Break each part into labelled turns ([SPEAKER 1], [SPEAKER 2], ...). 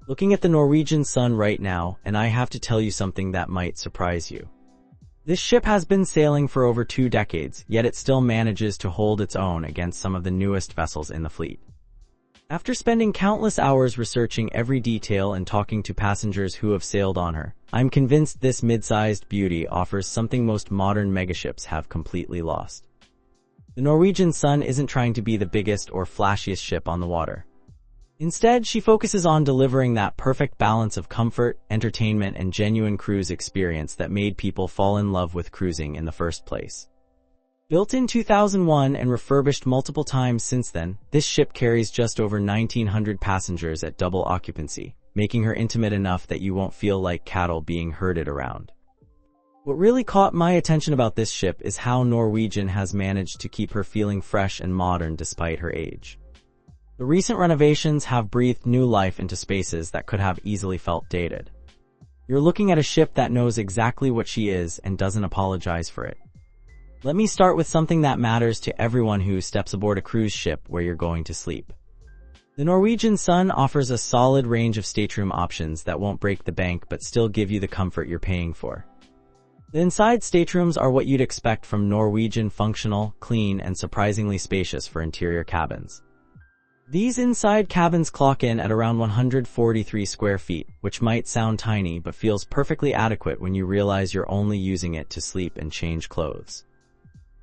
[SPEAKER 1] Looking at the Norwegian Sun right now, and I have to tell you something that might surprise you. This ship has been sailing for over 2 decades, yet it still manages to hold its own against some of the newest vessels in the fleet. After spending countless hours researching every detail and talking to passengers who have sailed on her, I'm convinced this mid-sized beauty offers something most modern megaships have completely lost. The Norwegian Sun isn't trying to be the biggest or flashiest ship on the water. Instead, she focuses on delivering that perfect balance of comfort, entertainment, and genuine cruise experience that made people fall in love with cruising in the first place. Built in 2001 and refurbished multiple times since then, this ship carries just over 1,900 passengers at double occupancy, making her intimate enough that you won't feel like cattle being herded around. What really caught my attention about this ship is how Norwegian has managed to keep her feeling fresh and modern despite her age. The recent renovations have breathed new life into spaces that could have easily felt dated. You're looking at a ship that knows exactly what she is and doesn't apologize for it. Let me start with something that matters to everyone who steps aboard a cruise ship where you're going to sleep. The Norwegian Sun offers a solid range of stateroom options that won't break the bank but still give you the comfort you're paying for. The inside staterooms are what you'd expect from Norwegian: functional, clean, and surprisingly spacious for interior cabins. These inside cabins clock in at around 143 square feet, which might sound tiny but feels perfectly adequate when you realize you're only using it to sleep and change clothes.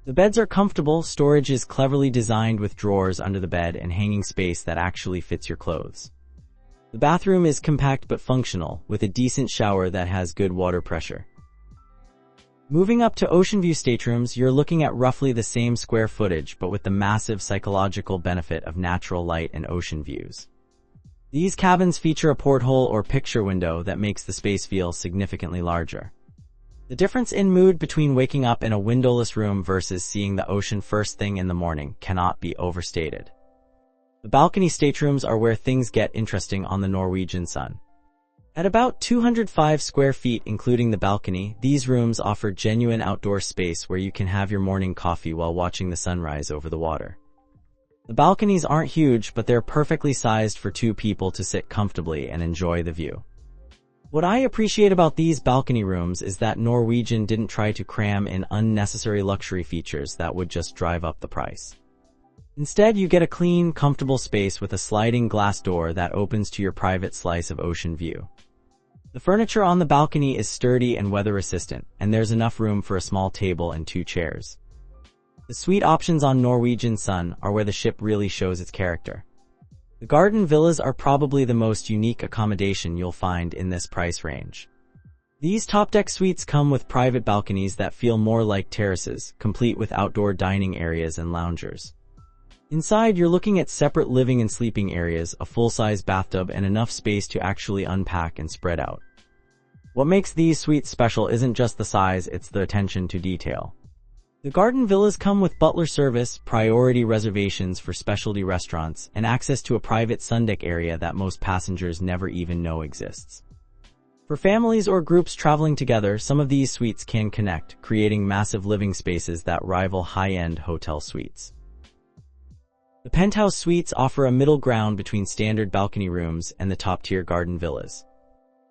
[SPEAKER 1] The beds are comfortable, storage is cleverly designed with drawers under the bed and hanging space that actually fits your clothes. The bathroom is compact but functional, with a decent shower that has good water pressure. Moving up to ocean view staterooms, you're looking at roughly the same square footage but with the massive psychological benefit of natural light and ocean views. These cabins feature a porthole or picture window that makes the space feel significantly larger. The difference in mood between waking up in a windowless room versus seeing the ocean first thing in the morning cannot be overstated. The balcony staterooms are where things get interesting on the Norwegian Sun. At about 205 square feet including the balcony, these rooms offer genuine outdoor space where you can have your morning coffee while watching the sunrise over the water. The balconies aren't huge, but they're perfectly sized for 2 people to sit comfortably and enjoy the view. What I appreciate about these balcony rooms is that Norwegian didn't try to cram in unnecessary luxury features that would just drive up the price. Instead, you get a clean, comfortable space with a sliding glass door that opens to your private slice of ocean view. The furniture on the balcony is sturdy and weather-resistant, and there's enough room for a small table and 2 chairs. The suite options on Norwegian Sun are where the ship really shows its character. The garden villas are probably the most unique accommodation you'll find in this price range. These top-deck suites come with private balconies that feel more like terraces, complete with outdoor dining areas and loungers. Inside, you're looking at separate living and sleeping areas, a full-size bathtub, and enough space to actually unpack and spread out. What makes these suites special isn't just the size, it's the attention to detail. The garden villas come with butler service, priority reservations for specialty restaurants, and access to a private sundeck area that most passengers never even know exists. For families or groups traveling together, some of these suites can connect, creating massive living spaces that rival high-end hotel suites. The penthouse suites offer a middle ground between standard balcony rooms and the top-tier garden villas.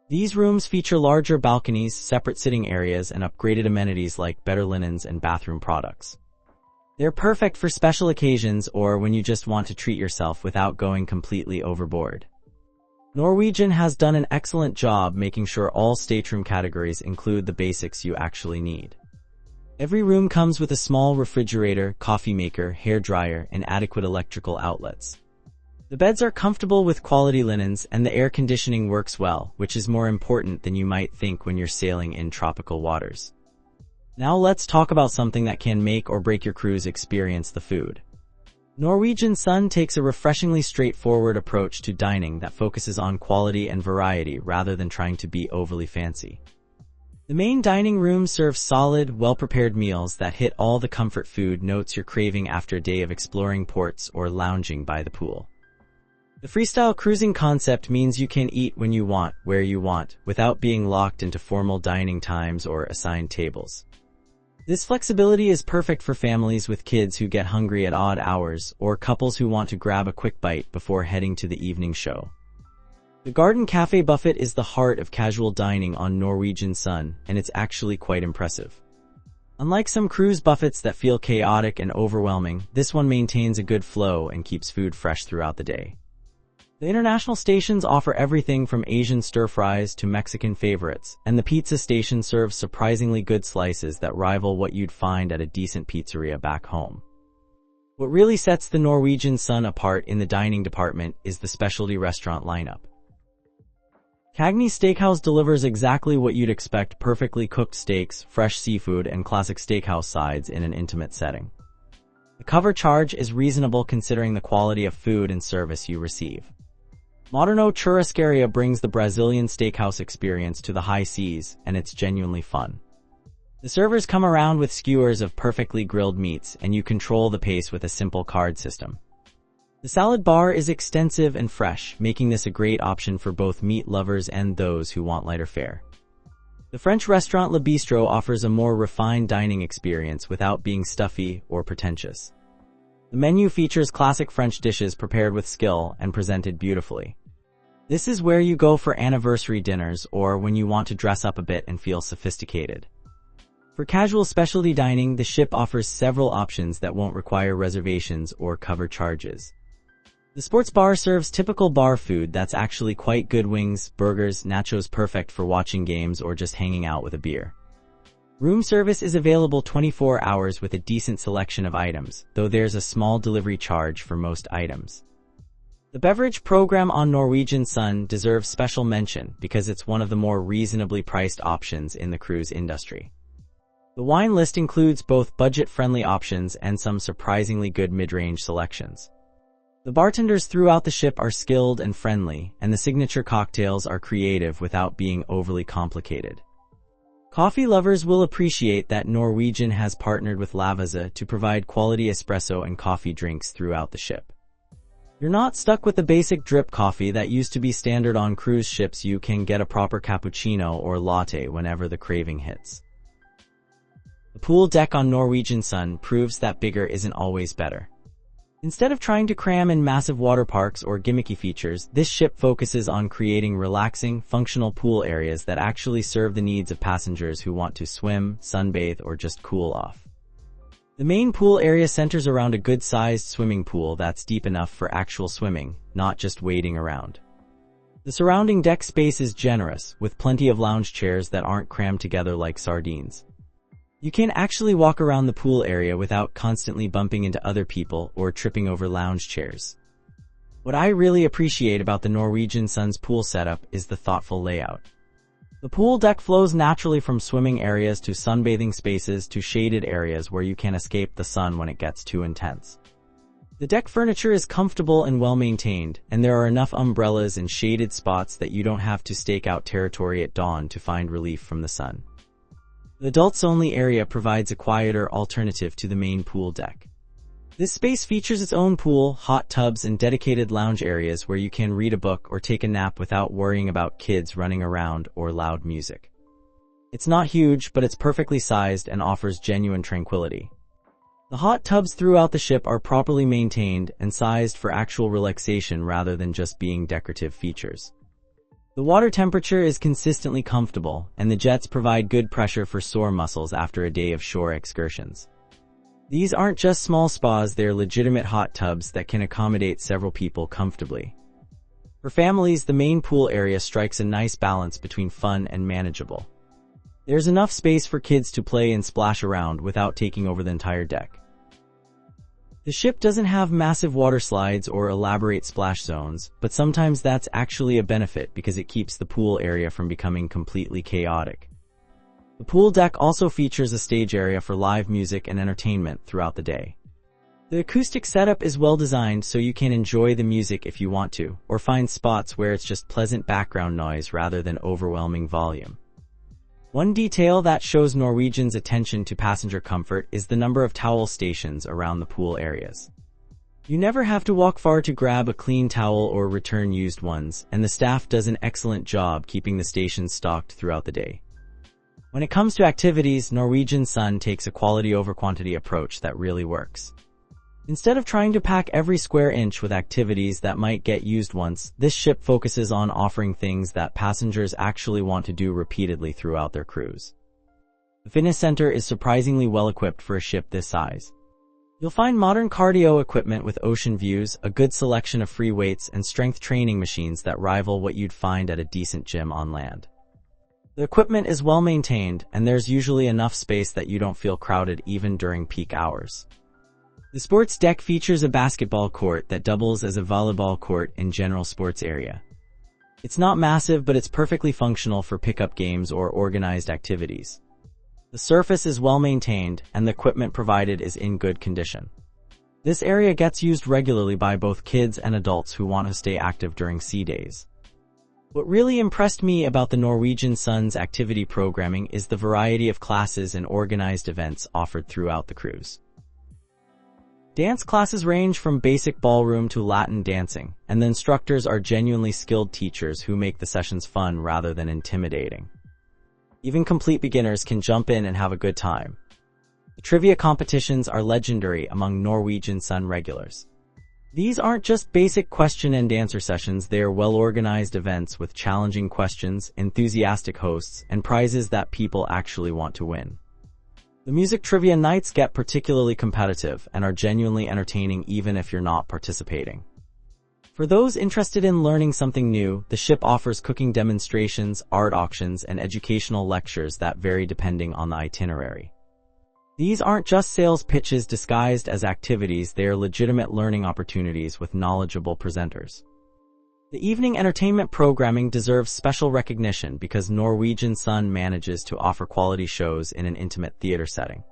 [SPEAKER 1] These rooms feature larger balconies, separate sitting areas, and upgraded amenities like better linens and bathroom products. They're perfect for special occasions or when you just want to treat yourself without going completely overboard. Norwegian has done an excellent job making sure all stateroom categories include the basics you actually need. Every room comes with a small refrigerator, coffee maker, hair dryer, and adequate electrical outlets. The beds are comfortable with quality linens, and the air conditioning works well, which is more important than you might think when you're sailing in tropical waters. Now let's talk about something that can make or break your cruise experience: the food. Norwegian Sun takes a refreshingly straightforward approach to dining that focuses on quality and variety rather than trying to be overly fancy. The main dining room serves solid, well-prepared meals that hit all the comfort food notes you're craving after a day of exploring ports or lounging by the pool. The Freestyle Cruising concept means you can eat when you want, where you want, without being locked into formal dining times or assigned tables. This flexibility is perfect for families with kids who get hungry at odd hours or couples who want to grab a quick bite before heading to the evening show. The Garden Cafe buffet is the heart of casual dining on Norwegian Sun, and it's actually quite impressive. Unlike some cruise buffets that feel chaotic and overwhelming, this one maintains a good flow and keeps food fresh throughout the day. The international stations offer everything from Asian stir-fries to Mexican favorites, and the pizza station serves surprisingly good slices that rival what you'd find at a decent pizzeria back home. What really sets the Norwegian Sun apart in the dining department is the specialty restaurant lineup. Cagney's Steakhouse delivers exactly what you'd expect: perfectly cooked steaks, fresh seafood, and classic steakhouse sides in an intimate setting. The cover charge is reasonable considering the quality of food and service you receive. Moderno Churrascaria brings the Brazilian steakhouse experience to the high seas, and it's genuinely fun. The servers come around with skewers of perfectly grilled meats, and you control the pace with a simple card system. The salad bar is extensive and fresh, making this a great option for both meat lovers and those who want lighter fare. The French restaurant Le Bistro offers a more refined dining experience without being stuffy or pretentious. The menu features classic French dishes prepared with skill and presented beautifully. This is where you go for anniversary dinners or when you want to dress up a bit and feel sophisticated. For casual specialty dining, the ship offers several options that won't require reservations or cover charges. The sports bar serves typical bar food that's actually quite good: wings, burgers, nachos, perfect for watching games or just hanging out with a beer. Room service is available 24 hours with a decent selection of items, though there's a small delivery charge for most items. The beverage program on Norwegian Sun deserves special mention because it's one of the more reasonably priced options in the cruise industry. The wine list includes both budget-friendly options and some surprisingly good mid-range selections. The bartenders throughout the ship are skilled and friendly, and the signature cocktails are creative without being overly complicated. Coffee lovers will appreciate that Norwegian has partnered with Lavazza to provide quality espresso and coffee drinks throughout the ship. You're not stuck with the basic drip coffee that used to be standard on cruise ships. You can get a proper cappuccino or latte whenever the craving hits. The pool deck on Norwegian Sun proves that bigger isn't always better. Instead of trying to cram in massive water parks or gimmicky features, this ship focuses on creating relaxing, functional pool areas that actually serve the needs of passengers who want to swim, sunbathe, or just cool off. The main pool area centers around a good-sized swimming pool that's deep enough for actual swimming, not just wading around. The surrounding deck space is generous, with plenty of lounge chairs that aren't crammed together like sardines. You can actually walk around the pool area without constantly bumping into other people or tripping over lounge chairs. What I really appreciate about the Norwegian Sun's pool setup is the thoughtful layout. The pool deck flows naturally from swimming areas to sunbathing spaces to shaded areas where you can escape the sun when it gets too intense. The deck furniture is comfortable and well maintained, and there are enough umbrellas and shaded spots that you don't have to stake out territory at dawn to find relief from the sun. The adults-only area provides a quieter alternative to the main pool deck. This space features its own pool, hot tubs, and dedicated lounge areas where you can read a book or take a nap without worrying about kids running around or loud music. It's not huge, but it's perfectly sized and offers genuine tranquility. The hot tubs throughout the ship are properly maintained and sized for actual relaxation rather than just being decorative features. The water temperature is consistently comfortable, and the jets provide good pressure for sore muscles after a day of shore excursions. These aren't just small spas, they're legitimate hot tubs that can accommodate several people comfortably. For families, the main pool area strikes a nice balance between fun and manageable. There's enough space for kids to play and splash around without taking over the entire deck. The ship doesn't have massive water slides or elaborate splash zones, but sometimes that's actually a benefit because it keeps the pool area from becoming completely chaotic. The pool deck also features a stage area for live music and entertainment throughout the day. The acoustic setup is well designed so you can enjoy the music if you want to, or find spots where it's just pleasant background noise rather than overwhelming volume. One detail that shows Norwegian's attention to passenger comfort is the number of towel stations around the pool areas. You never have to walk far to grab a clean towel or return used ones, and the staff does an excellent job keeping the stations stocked throughout the day. When it comes to activities, Norwegian Sun takes a quality over quantity approach that really works. Instead of trying to pack every square inch with activities that might get used once, this ship focuses on offering things that passengers actually want to do repeatedly throughout their cruise. The fitness center is surprisingly well equipped for a ship this size. You'll find modern cardio equipment with ocean views, a good selection of free weights, and strength training machines that rival what you'd find at a decent gym on land. The equipment is well maintained, and there's usually enough space that you don't feel crowded even during peak hours. The sports deck features a basketball court that doubles as a volleyball court and general sports area. It's not massive, but it's perfectly functional for pickup games or organized activities. The surface is well maintained, and the equipment provided is in good condition. This area gets used regularly by both kids and adults who want to stay active during sea days. What really impressed me about the Norwegian Sun's activity programming is the variety of classes and organized events offered throughout the cruise. Dance classes range from basic ballroom to Latin dancing, and the instructors are genuinely skilled teachers who make the sessions fun rather than intimidating. Even complete beginners can jump in and have a good time. The trivia competitions are legendary among Norwegian Sun regulars. These aren't just basic question and answer sessions, they are well-organized events with challenging questions, enthusiastic hosts, and prizes that people actually want to win. The music trivia nights get particularly competitive and are genuinely entertaining even if you're not participating. For those interested in learning something new, the ship offers cooking demonstrations, art auctions, and educational lectures that vary depending on the itinerary. These aren't just sales pitches disguised as activities, they are legitimate learning opportunities with knowledgeable presenters. The evening entertainment programming deserves special recognition because Norwegian Sun manages to offer quality shows in an intimate theater setting.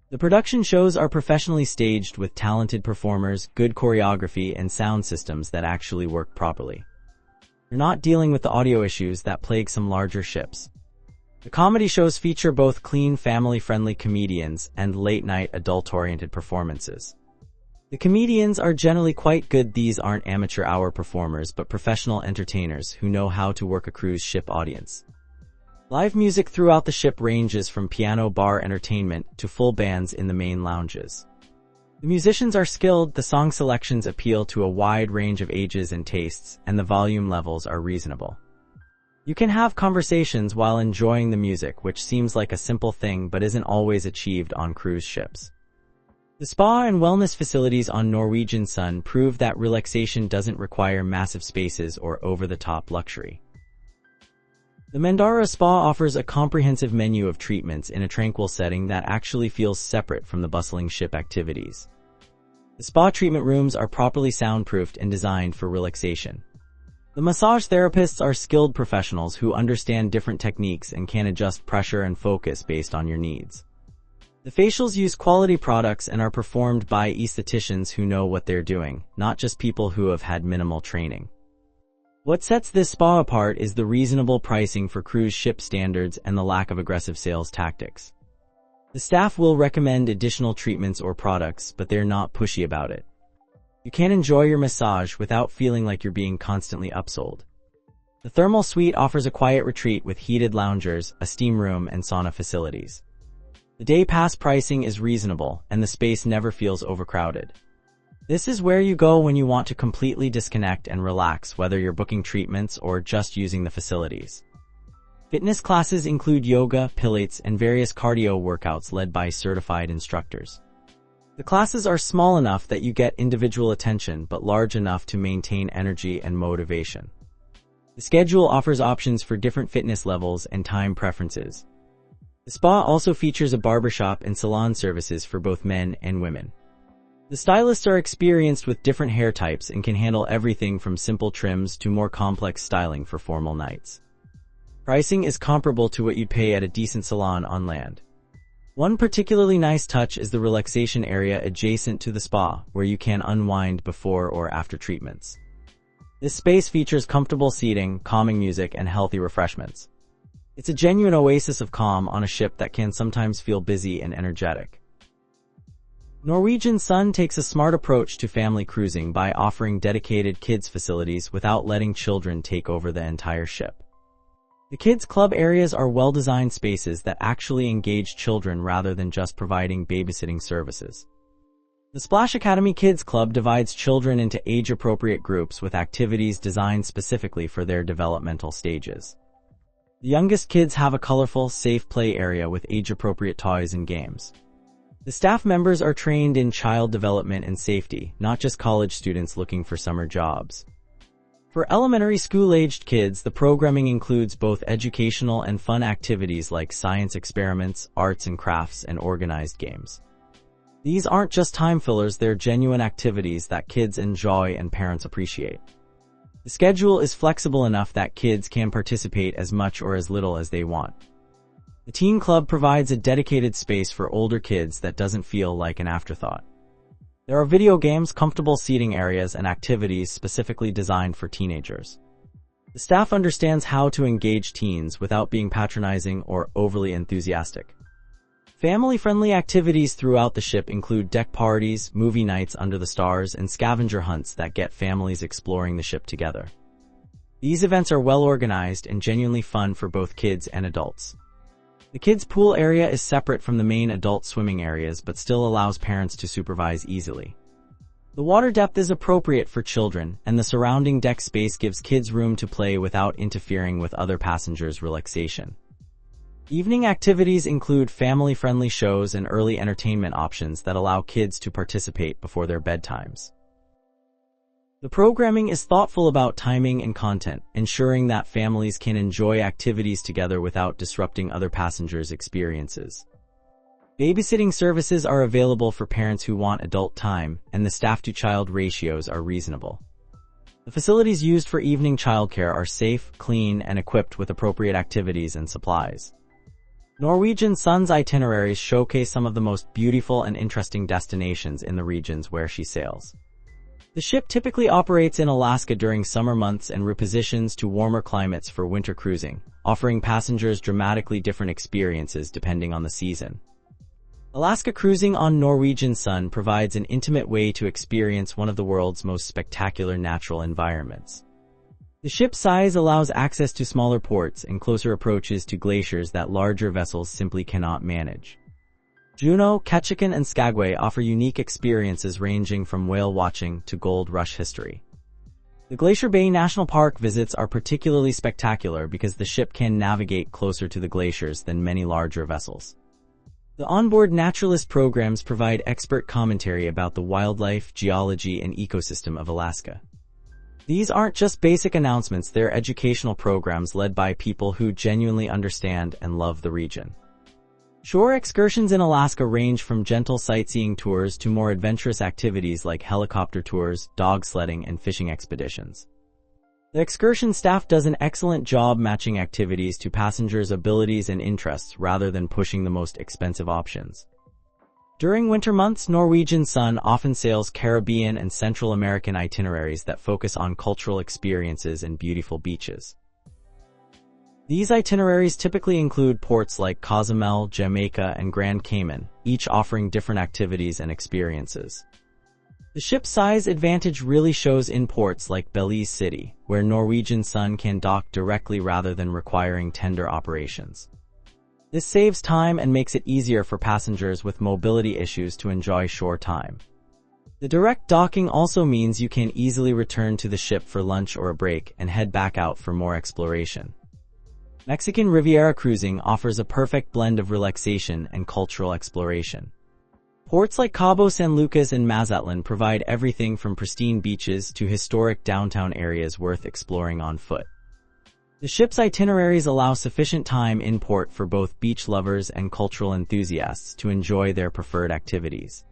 [SPEAKER 1] The production shows are professionally staged with talented performers, good choreography, and sound systems that actually work properly. You're not dealing with the audio issues that plague some larger ships. The comedy shows feature both clean, family-friendly comedians and late-night, adult-oriented performances. The comedians are generally quite good. These aren't amateur hour performers but professional entertainers who know how to work a cruise ship audience. Live music throughout the ship ranges from piano bar entertainment to full bands in the main lounges. The musicians are skilled, the song selections appeal to a wide range of ages and tastes, and the volume levels are reasonable. You can have conversations while enjoying the music, which seems like a simple thing but isn't always achieved on cruise ships. The spa and wellness facilities on Norwegian Sun prove that relaxation doesn't require massive spaces or over-the-top luxury. The Mandara Spa offers a comprehensive menu of treatments in a tranquil setting that actually feels separate from the bustling ship activities. The spa treatment rooms are properly soundproofed and designed for relaxation. The massage therapists are skilled professionals who understand different techniques and can adjust pressure and focus based on your needs. The facials use quality products and are performed by estheticians who know what they're doing, not just people who have had minimal training. What sets this spa apart is the reasonable pricing for cruise ship standards and the lack of aggressive sales tactics. The staff will recommend additional treatments or products, but they're not pushy about it. You can enjoy your massage without feeling like you're being constantly upsold. The thermal suite offers a quiet retreat with heated loungers, a steam room, and sauna facilities. The day pass pricing is reasonable, and the space never feels overcrowded. This is where you go when you want to completely disconnect and relax, whether you're booking treatments or just using the facilities. Fitness classes include yoga, pilates, and various cardio workouts led by certified instructors. The classes are small enough that you get individual attention, but large enough to maintain energy and motivation. The schedule offers options for different fitness levels and time preferences. The spa also features a barbershop and salon services for both men and women. The stylists are experienced with different hair types and can handle everything from simple trims to more complex styling for formal nights. Pricing is comparable to what you'd pay at a decent salon on land. One particularly nice touch is the relaxation area adjacent to the spa, where you can unwind before or after treatments. This space features comfortable seating, calming music, and healthy refreshments. It's a genuine oasis of calm on a ship that can sometimes feel busy and energetic. Norwegian Sun takes a smart approach to family cruising by offering dedicated kids facilities without letting children take over the entire ship. The kids' club areas are well-designed spaces that actually engage children rather than just providing babysitting services. The Splash Academy Kids Club divides children into age-appropriate groups with activities designed specifically for their developmental stages. The youngest kids have a colorful, safe play area with age-appropriate toys and games. The staff members are trained in child development and safety, not just college students looking for summer jobs. For elementary school-aged kids, the programming includes both educational and fun activities like science experiments, arts and crafts, and organized games. These aren't just time fillers, they're genuine activities that kids enjoy and parents appreciate. The schedule is flexible enough that kids can participate as much or as little as they want. The Teen Club provides a dedicated space for older kids that doesn't feel like an afterthought. There are video games, comfortable seating areas, and activities specifically designed for teenagers. The staff understands how to engage teens without being patronizing or overly enthusiastic. Family-friendly activities throughout the ship include deck parties, movie nights under the stars, and scavenger hunts that get families exploring the ship together. These events are well organized and genuinely fun for both kids and adults. The kids' pool area is separate from the main adult swimming areas but still allows parents to supervise easily. The water depth is appropriate for children, and the surrounding deck space gives kids room to play without interfering with other passengers' relaxation. Evening activities include family-friendly shows and early entertainment options that allow kids to participate before their bedtimes. The programming is thoughtful about timing and content, ensuring that families can enjoy activities together without disrupting other passengers' experiences. Babysitting services are available for parents who want adult time, and the staff-to-child ratios are reasonable. The facilities used for evening childcare are safe, clean, and equipped with appropriate activities and supplies. Norwegian Sun's itineraries showcase some of the most beautiful and interesting destinations in the regions where she sails. The ship typically operates in Alaska during summer months and repositions to warmer climates for winter cruising, offering passengers dramatically different experiences depending on the season. Alaska cruising on Norwegian Sun provides an intimate way to experience one of the world's most spectacular natural environments. The ship's size allows access to smaller ports and closer approaches to glaciers that larger vessels simply cannot manage. Juneau, Ketchikan, and Skagway offer unique experiences ranging from whale watching to gold rush history. The Glacier Bay National Park visits are particularly spectacular because the ship can navigate closer to the glaciers than many larger vessels. The onboard naturalist programs provide expert commentary about the wildlife, geology, and ecosystem of Alaska. These aren't just basic announcements, they're educational programs led by people who genuinely understand and love the region. Shore excursions in Alaska range from gentle sightseeing tours to more adventurous activities like helicopter tours, dog sledding, and fishing expeditions. The excursion staff does an excellent job matching activities to passengers' abilities and interests rather than pushing the most expensive options. During winter months, Norwegian Sun often sails Caribbean and Central American itineraries that focus on cultural experiences and beautiful beaches. These itineraries typically include ports like Cozumel, Jamaica, and Grand Cayman, each offering different activities and experiences. The ship's size advantage really shows in ports like Belize City, where Norwegian Sun can dock directly rather than requiring tender operations. This saves time and makes it easier for passengers with mobility issues to enjoy shore time. The direct docking also means you can easily return to the ship for lunch or a break and head back out for more exploration. Mexican Riviera cruising offers a perfect blend of relaxation and cultural exploration. Ports like Cabo San Lucas and Mazatlan provide everything from pristine beaches to historic downtown areas worth exploring on foot. The ship's itineraries allow sufficient time in port for both beach lovers and cultural enthusiasts to enjoy their preferred activities.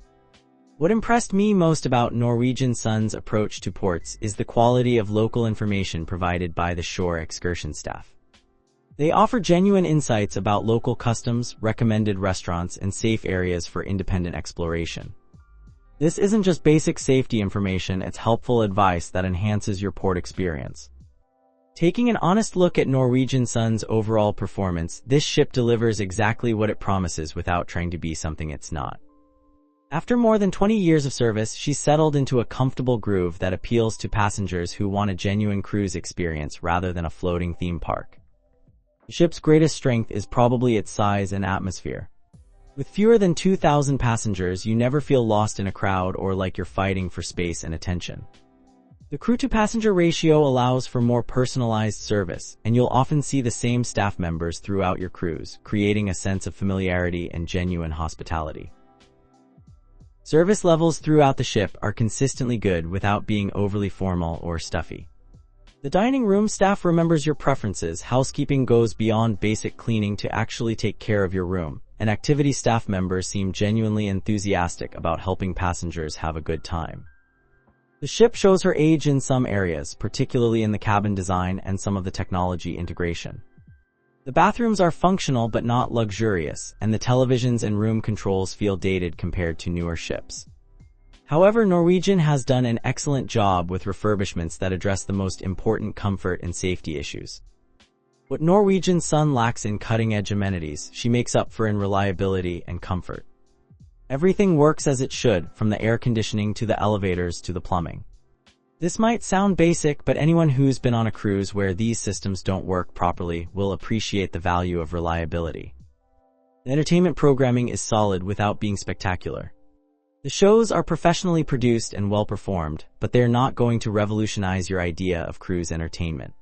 [SPEAKER 1] What impressed me most about Norwegian Sun's approach to ports is the quality of local information provided by the shore excursion staff. They offer genuine insights about local customs, recommended restaurants, and safe areas for independent exploration. This isn't just basic safety information, it's helpful advice that enhances your port experience. Taking an honest look at Norwegian Sun's overall performance, this ship delivers exactly what it promises without trying to be something it's not. After more than 20 years of service, she's settled into a comfortable groove that appeals to passengers who want a genuine cruise experience rather than a floating theme park. The ship's greatest strength is probably its size and atmosphere. With fewer than 2,000 passengers, you never feel lost in a crowd or like you're fighting for space and attention. The crew-to-passenger ratio allows for more personalized service, and you'll often see the same staff members throughout your cruise, creating a sense of familiarity and genuine hospitality. Service levels throughout the ship are consistently good without being overly formal or stuffy. The dining room staff remembers your preferences, housekeeping goes beyond basic cleaning to actually take care of your room, and activity staff members seem genuinely enthusiastic about helping passengers have a good time. The ship shows her age in some areas, particularly in the cabin design and some of the technology integration. The bathrooms are functional but not luxurious, and the televisions and room controls feel dated compared to newer ships. However, Norwegian has done an excellent job with refurbishments that address the most important comfort and safety issues. What Norwegian Sun lacks in cutting-edge amenities, she makes up for in reliability and comfort. Everything works as it should, from the air conditioning to the elevators to the plumbing. This might sound basic, but anyone who's been on a cruise where these systems don't work properly will appreciate the value of reliability. The entertainment programming is solid without being spectacular. The shows are professionally produced and well performed, but they're not going to revolutionize your idea of cruise entertainment.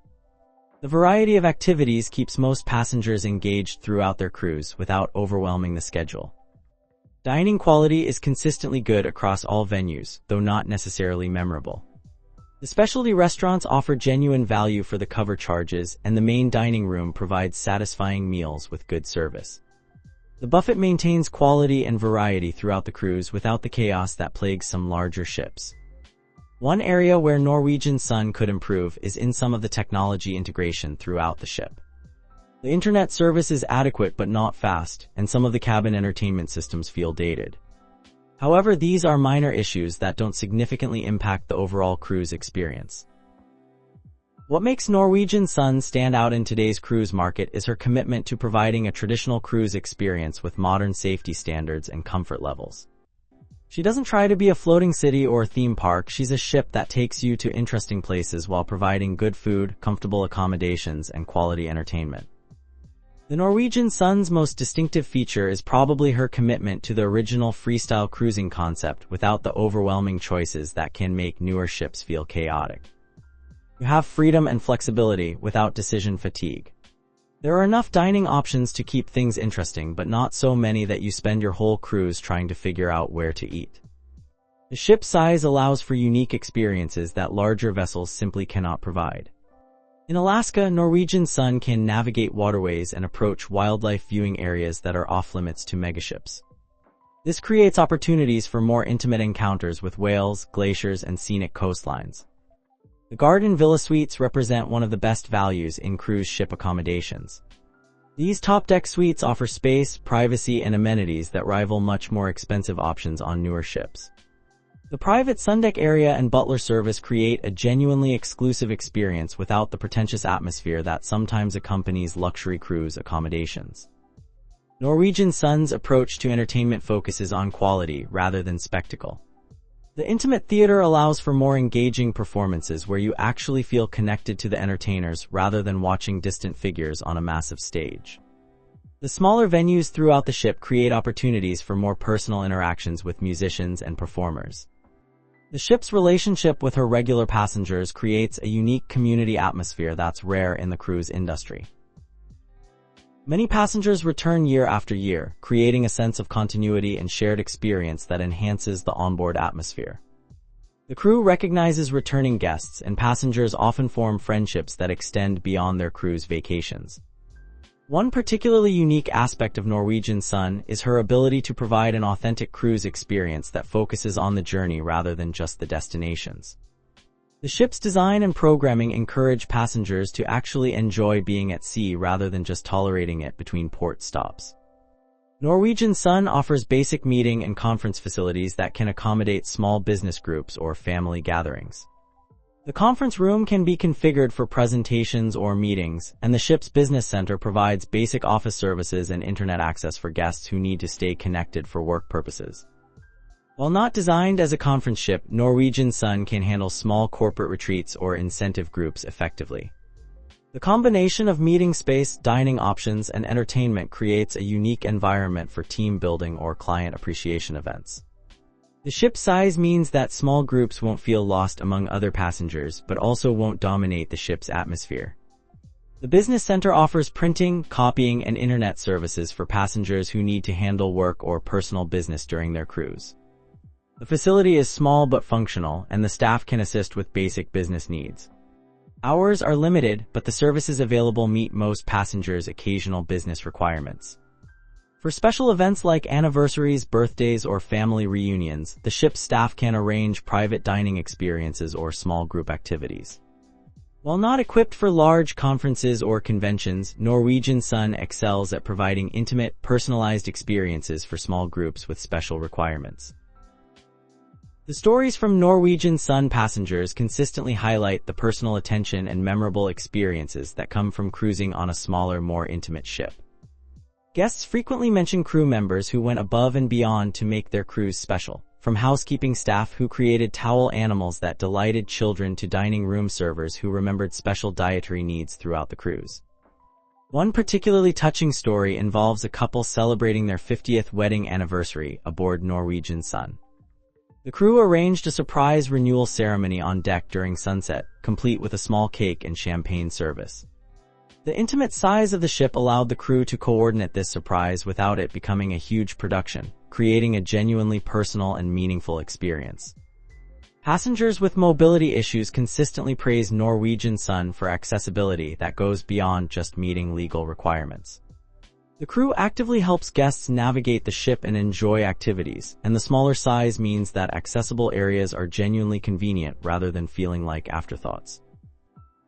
[SPEAKER 1] The variety of activities keeps most passengers engaged throughout their cruise without overwhelming the schedule. Dining quality is consistently good across all venues, though not necessarily memorable. The specialty restaurants offer genuine value for the cover charges, and the main dining room provides satisfying meals with good service. The buffet maintains quality and variety throughout the cruise without the chaos that plagues some larger ships. One area where Norwegian Sun could improve is in some of the technology integration throughout the ship. The internet service is adequate but not fast, and some of the cabin entertainment systems feel dated. However, these are minor issues that don't significantly impact the overall cruise experience. What makes Norwegian Sun stand out in today's cruise market is her commitment to providing a traditional cruise experience with modern safety standards and comfort levels. She doesn't try to be a floating city or a theme park, she's a ship that takes you to interesting places while providing good food, comfortable accommodations, and quality entertainment. The Norwegian Sun's most distinctive feature is probably her commitment to the original freestyle cruising concept without the overwhelming choices that can make newer ships feel chaotic. You have freedom and flexibility without decision fatigue. There are enough dining options to keep things interesting, but not so many that you spend your whole cruise trying to figure out where to eat. The ship's size allows for unique experiences that larger vessels simply cannot provide. In Alaska, Norwegian Sun can navigate waterways and approach wildlife viewing areas that are off-limits to megaships. This creates opportunities for more intimate encounters with whales, glaciers, and scenic coastlines. The garden villa suites represent one of the best values in cruise ship accommodations. These top-deck suites offer space, privacy, and amenities that rival much more expensive options on newer ships. The private sundeck area and butler service create a genuinely exclusive experience without the pretentious atmosphere that sometimes accompanies luxury cruise accommodations. Norwegian Sun's approach to entertainment focuses on quality rather than spectacle. The intimate theater allows for more engaging performances where you actually feel connected to the entertainers rather than watching distant figures on a massive stage. The smaller venues throughout the ship create opportunities for more personal interactions with musicians and performers. The ship's relationship with her regular passengers creates a unique community atmosphere that's rare in the cruise industry. Many passengers return year after year, creating a sense of continuity and shared experience that enhances the onboard atmosphere. The crew recognizes returning guests, and passengers often form friendships that extend beyond their cruise vacations. One particularly unique aspect of Norwegian Sun is her ability to provide an authentic cruise experience that focuses on the journey rather than just the destinations. The ship's design and programming encourage passengers to actually enjoy being at sea rather than just tolerating it between port stops. Norwegian Sun offers basic meeting and conference facilities that can accommodate small business groups or family gatherings. The conference room can be configured for presentations or meetings, and the ship's business center provides basic office services and internet access for guests who need to stay connected for work purposes. While not designed as a conference ship, Norwegian Sun can handle small corporate retreats or incentive groups effectively. The combination of meeting space, dining options, and entertainment creates a unique environment for team building or client appreciation events. The ship size means that small groups won't feel lost among other passengers, but also won't dominate the ship's atmosphere. The business center offers printing, copying, and internet services for passengers who need to handle work or personal business during their cruise. The facility is small but functional, and the staff can assist with basic business needs. Hours are limited, but the services available meet most passengers' occasional business requirements. For special events like anniversaries, birthdays, or family reunions, the ship's staff can arrange private dining experiences or small group activities. While not equipped for large conferences or conventions, Norwegian Sun excels at providing intimate, personalized experiences for small groups with special requirements. The stories from Norwegian Sun passengers consistently highlight the personal attention and memorable experiences that come from cruising on a smaller, more intimate ship. Guests frequently mention crew members who went above and beyond to make their cruise special, from housekeeping staff who created towel animals that delighted children to dining room servers who remembered special dietary needs throughout the cruise. One particularly touching story involves a couple celebrating their 50th wedding anniversary aboard Norwegian Sun. The crew arranged a surprise renewal ceremony on deck during sunset, complete with a small cake and champagne service. The intimate size of the ship allowed the crew to coordinate this surprise without it becoming a huge production, creating a genuinely personal and meaningful experience. Passengers with mobility issues consistently praise Norwegian Sun for accessibility that goes beyond just meeting legal requirements. The crew actively helps guests navigate the ship and enjoy activities, and the smaller size means that accessible areas are genuinely convenient rather than feeling like afterthoughts.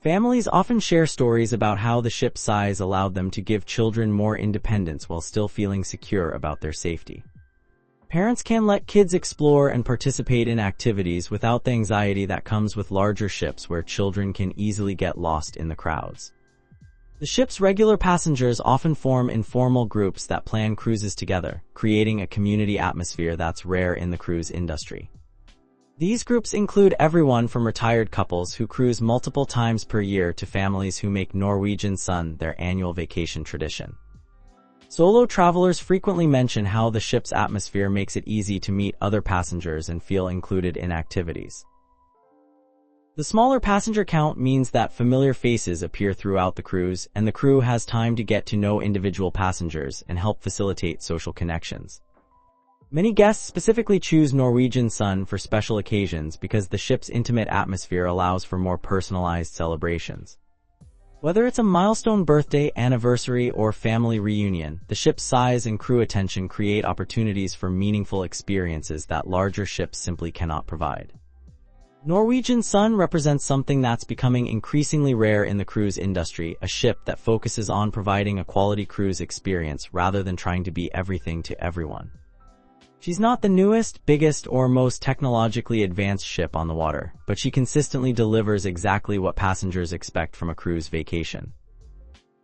[SPEAKER 1] Families often share stories about how the ship's size allowed them to give children more independence while still feeling secure about their safety. Parents can let kids explore and participate in activities without the anxiety that comes with larger ships where children can easily get lost in the crowds. The ship's regular passengers often form informal groups that plan cruises together, creating a community atmosphere that's rare in the cruise industry. These groups include everyone from retired couples who cruise multiple times per year to families who make Norwegian Sun their annual vacation tradition. Solo travelers frequently mention how the ship's atmosphere makes it easy to meet other passengers and feel included in activities. The smaller passenger count means that familiar faces appear throughout the cruise, and the crew has time to get to know individual passengers and help facilitate social connections. Many guests specifically choose Norwegian Sun for special occasions because the ship's intimate atmosphere allows for more personalized celebrations. Whether it's a milestone birthday, anniversary, or family reunion, the ship's size and crew attention create opportunities for meaningful experiences that larger ships simply cannot provide. Norwegian Sun represents something that's becoming increasingly rare in the cruise industry, a ship that focuses on providing a quality cruise experience rather than trying to be everything to everyone. She's not the newest, biggest, or most technologically advanced ship on the water, but she consistently delivers exactly what passengers expect from a cruise vacation.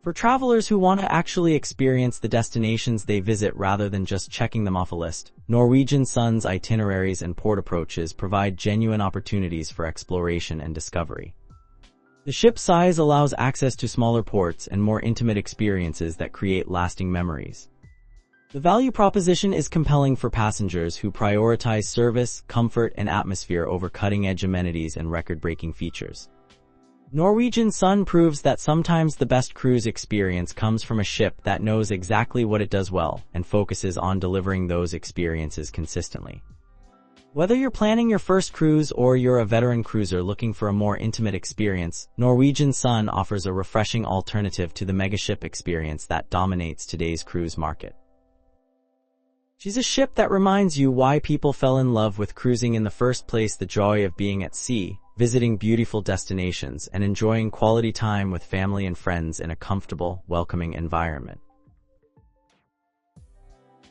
[SPEAKER 1] For travelers who want to actually experience the destinations they visit rather than just checking them off a list, Norwegian Sun's itineraries and port approaches provide genuine opportunities for exploration and discovery. The ship's size allows access to smaller ports and more intimate experiences that create lasting memories. The value proposition is compelling for passengers who prioritize service, comfort, and atmosphere over cutting-edge amenities and record-breaking features. Norwegian Sun proves that sometimes the best cruise experience comes from a ship that knows exactly what it does well and focuses on delivering those experiences consistently. Whether you're planning your first cruise or you're a veteran cruiser looking for a more intimate experience, Norwegian Sun offers a refreshing alternative to the megaship experience that dominates today's cruise market. She's a ship that reminds you why people fell in love with cruising in the first place: the joy of being at sea, visiting beautiful destinations, and enjoying quality time with family and friends in a comfortable, welcoming environment.